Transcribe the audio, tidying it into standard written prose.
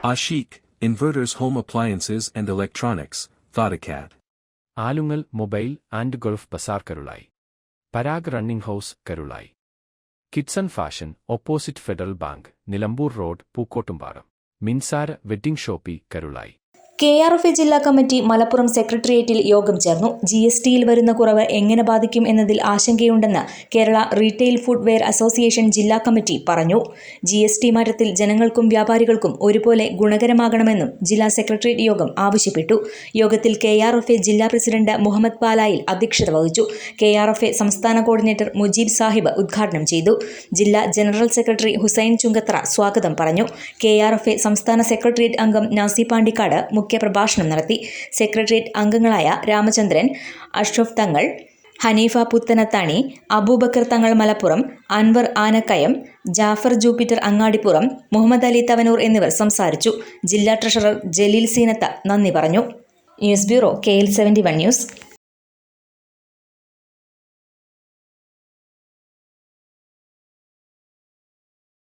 Ashik, Inverters Home Appliances and Electronics, Thodacat. Alungal mobile and gulf bazaar Karulayi. Parag running house Karulayi. Kidson fashion opposite federal bank Nilambur road Pookkottumpadam. Minsara wedding shoppe Karulayi. KRFA ജില്ലാ committee Malappuram സെക്രട്ടേറിയറ്റിൽ യോഗം ചേർന്നു. GSTയിൽ വരുന്ന കുറവ് എങ്ങനെ ബാധിക്കും എന്നതിൽ ആശങ്കയുണ്ടെന്ന് Kerala retail footwear association ജില്ലാ കമ്മിറ്റി പറഞ്ഞു. GST മാറ്റത്തിൽ ജനങ്ങൾക്കും വ്യാപാരികൾക്കും ഒരുപോലെ ഗുണകരമാകണമെന്നും ജില്ലാ സെക്രട്ടേറിയറ്റ് യോഗം ആവശ്യപ്പെട്ടു. യോഗത്തിൽ KRFA ജില്ലാ പ്രസിഡന്റ് മുഹമ്മദ് പാലായിൽ അധ്യക്ഷത വഹിച്ചു. KRFA സംസ്ഥാന കോർഡിനേറ്റർ മുജീബ് സാഹിബ് ഉദ്ഘാടനം ചെയ്തു. ജില്ലാ ജനറൽ സെക്രട്ടറി ഹുസൈൻ ചുങ്കത്ര സ്വാഗതം പറഞ്ഞു. KRFA സംസ്ഥാന സെക്രട്ടേറിയറ്റ് അംഗം നാസി പാണ്ടിക്കാട് മുഖ്യപ്രഭാഷണം നടത്തി. സെക്രട്ടേറിയറ്റ് അംഗങ്ങളായ രാമചന്ദ്രൻ, അഷ്റഫ് തങ്ങൾ, ഹനീഫ പുത്തനത്താണി, അബൂബക്കർ തങ്ങൾ മലപ്പുറം, അൻവർ ആനക്കയം, ജാഫർ ജൂപ്പിറ്റർ അങ്ങാടിപ്പുറം, മുഹമ്മദ് അലി തവനൂർ എന്നിവർ സംസാരിച്ചു. ജില്ലാ ട്രഷറർ ജലീൽ സീനത്ത് നന്ദി പറഞ്ഞു. News bureau KL71 news.